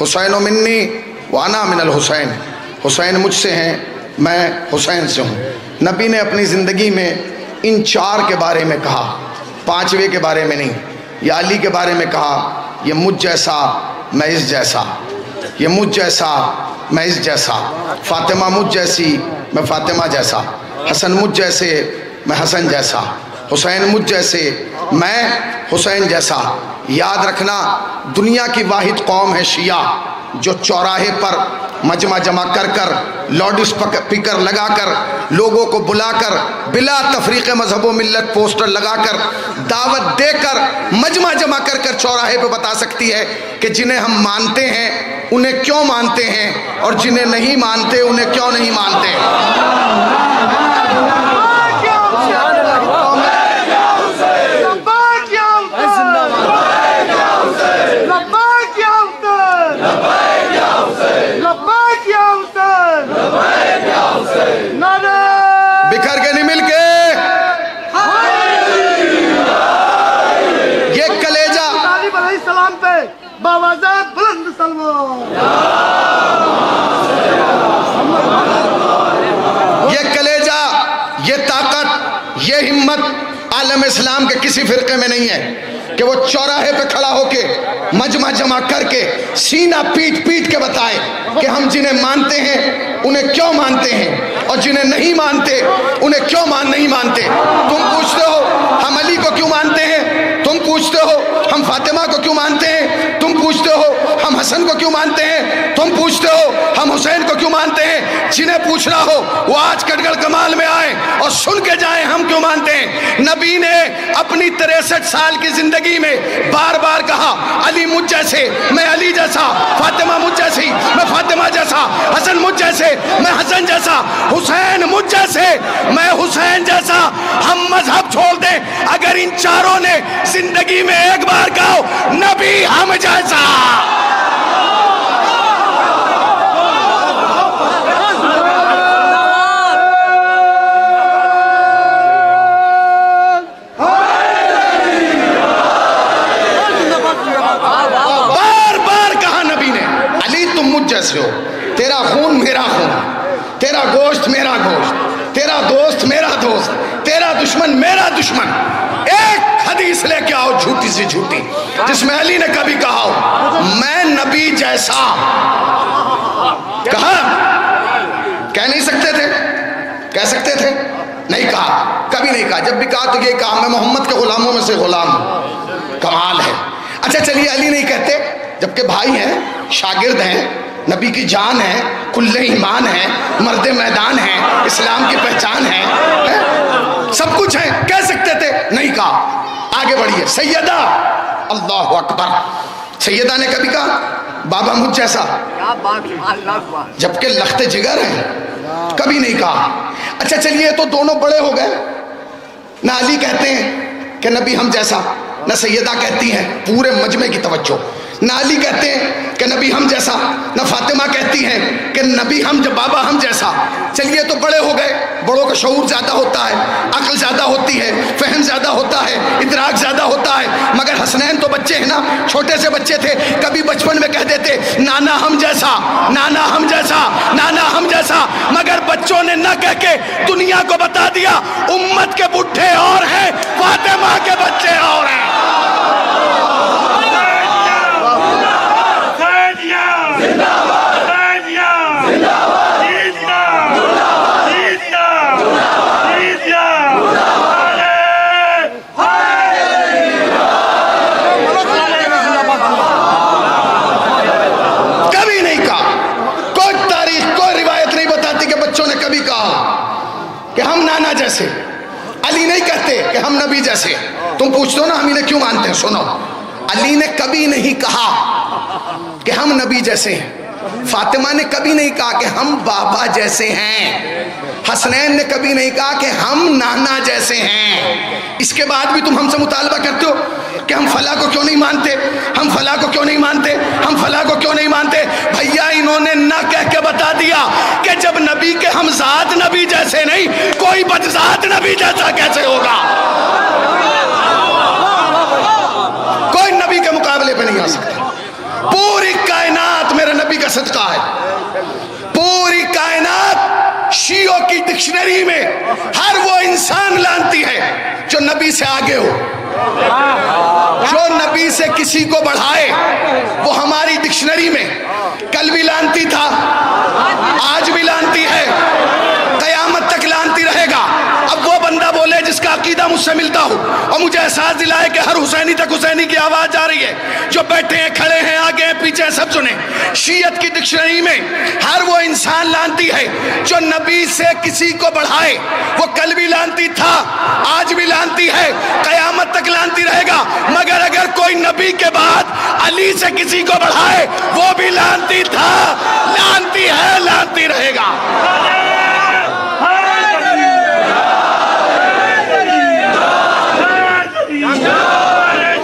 حسین منی وانا من الحسین، حسین مجھ سے ہیں، میں حسین سے ہوں۔ نبی نے اپنی زندگی میں ان چار کے بارے میں کہا، پانچویں کے بارے میں نہیں۔ یا علی کے بارے میں کہا یہ مجھ جیسا میں اس جیسا، یہ مجھ جیسا میں اس جیسا، فاطمہ مجھ جیسی میں فاطمہ جیسا، حسن مجھ جیسے میں حسن جیسا، حسین مجھ جیسے میں حسین جیسا۔ یاد رکھنا دنیا کی واحد قوم ہے شیعہ جو چوراہے پر مجمع جمع کر کر لاؤڈ اسپیکر لگا کر لوگوں کو بلا کر بلا تفریق مذہب و ملت پوسٹر لگا کر دعوت دے کر مجمع جمع کر کر چوراہے پہ بتا سکتی ہے کہ جنہیں ہم مانتے ہیں انہیں کیوں مانتے ہیں اور جنہیں نہیں مانتے انہیں کیوں نہیں مانتے۔ بکھر کے نہیں مل کے یہ کلیجہ طالب علیہ السلام پہ باوازہ بلند سلام، یہ کلیجہ، یہ طاقت، یہ ہمت عالم اسلام کے کسی فرقے میں نہیں ہے کہ وہ چوراہے پہ کھڑا ہو کے مجمع جمع کر کے سینہ پیٹ پیٹ کے بتائے کہ ہم جنہیں مانتے ہیں انہیں کیوں مانتے ہیں اور جنہیں نہیں مانتے انہیں کیوں نہیں مانتے۔ تم پوچھتے ہو ہم علی کو کیوں مانتے ہیں، تم پوچھتے ہو ہم فاطمہ کو کیوں مانتے ہیں، تم پوچھتے ہو ہم حسن کو کیوں مانتے ہیں، تم پوچھتے ہو ہم حسین کو کیوں مانتے ہیں۔ جنہیں پوچھنا ہو وہ آج کٹگڑ کمال میں آئیں اور سن کے جائیں ہم کیوں مانتے ہیں۔ نبی نے اپنی 63 سال کی زندگی میں بار بار کہا علی مجھ جیسے میں علی جیسا، فاطمہ مجھ جیسی میں فاطمہ جیسا، حسن مجھ جیسے میں حسن جیسا، حسین مجھ جیسے میں حسین جیسا۔ ہم مذہب چھوڑ دیں اگر ان چاروں نے زندگی میں ایک بار کہو نبی ہم جیسا۔ جیسے ہو، تیرا خون میرا خون، تیرا گوشت میرا گوشت، تیرا دوست میرا دوست، تیرا دشمن میرا دشمن۔ ایک حدیث لے کے آؤ جھوٹی سی جھوٹی جس میں علی نے کبھی کہا ہو میں نبی جیسا، کہا؟ کہہ نہیں سکتے تھے؟ کہہ سکتے تھے؟ نہیں کہا، کبھی نہیں کہا۔ جب بھی کہا تو یہ کہا میں محمد کے غلاموں میں سے غلام ہوں۔ کمال ہے۔ اچھا چلیے علی نہیں کہتے جبکہ بھائی ہیں، شاگرد ہیں، نبی کی جان ہے، کل ایمان ہے، مرد میدان ہے، اسلام کی پہچان ہے، سب کچھ ہے، کہہ سکتے تھے، نہیں کہا۔ آگے بڑھیے سیدہ، اللہ اکبر، سیدہ نے کبھی کہا بابا مجھ جیسا جبکہ لخت جگر ہے؟ کبھی نہیں کہا۔ اچھا چلیے تو دونوں بڑے ہو گئے، نہ علی کہتے ہیں کہ نبی ہم جیسا، نہ سیدہ کہتی ہیں، پورے مجمع کی توجہ، نہ علی کہتے ہیں کہ نبی ہم جیسا، نہ فاطمہ کہتی ہیں کہ نبی ہم بابا ہم جیسا۔ چلیے تو بڑے ہو گئے، بڑوں کا شعور زیادہ ہوتا ہے، عقل زیادہ ہوتی ہے، فہم زیادہ ہوتا ہے، ادراک زیادہ ہوتا ہے، مگر حسنین تو بچے ہیں نا، چھوٹے سے بچے تھے، کبھی بچپن میں کہہ دیتے نانا ہم جیسا، نانا ہم جیسا، نانا ہم جیسا، مگر بچوں نے نہ کہہ کے دنیا کو بتا دیا امت کے بڈھے اور ہیں، فاطمہ کے بچے اور ہیں۔ جیسے علی نہیں کہتے کہ ہم نبی جیسے۔ تم پوچھتے ہو نا ہم انہیں کیوں مانتے ہیں، سنو، علی نے کبھی نہیں کہا کہ ہم نبی جیسے ہیں، فاطمہ نے کبھی نہیں کہا کہ ہم بابا جیسے ہیں، حسنین نے کبھی نہیں کہا کہ ہم نانا جیسے ہیں۔ اس کے بعد بھی تم ہم سے مطالبہ کرتے ہو کہ ہم فلاں کو کیوں نہیں مانتے، ہم فلاں کو کیوں نہیں مانتے، ہم فلاں کو کیوں نہیں مانتے۔ بھیا انہوں نے نہ کہہ کے بتا دیا کہ جب نبی کے ہم ذات نبی جیسے نہیں، کوئی بدذات نبی جیسا کیسے ہوگا؟ کوئی نبی کے مقابلے پہ نہیں آ سکتا۔ پوری کائنات میں نبی سے آگے ہو. جو نبی سے کسی کو بڑھائے وہ ہماری ڈکشنری میں کل بھی لانتی تھا, آج بھی لانتی ہے, قیامت تک لانتی رہے گا. اب وہ بندہ بولے جس کا عقیدہ مجھ سے ملتا ہو اور مجھے احساس دلائے کہ ہر حسینی تک حسینی کی آواز جا رہی ہے, جو بیٹھے ہیں, کھڑے ہیں, آگے ہیں, پیچھے ہیں, سب سنیں. شیعت کی ڈکشنری میں ہر وہ انسان لانتی ہے جو نبی سے کسی کو بڑھائے. وہ کل بھی لانتی تھا, آج بھی لانتی ہے, قیامت تک لانتی رہے گا. مگر اگر کوئی نبی کے بعد علی سے کسی کو بڑھائے وہ بھی لانتی تھا, لانتی ہے, لانتی رہے گا.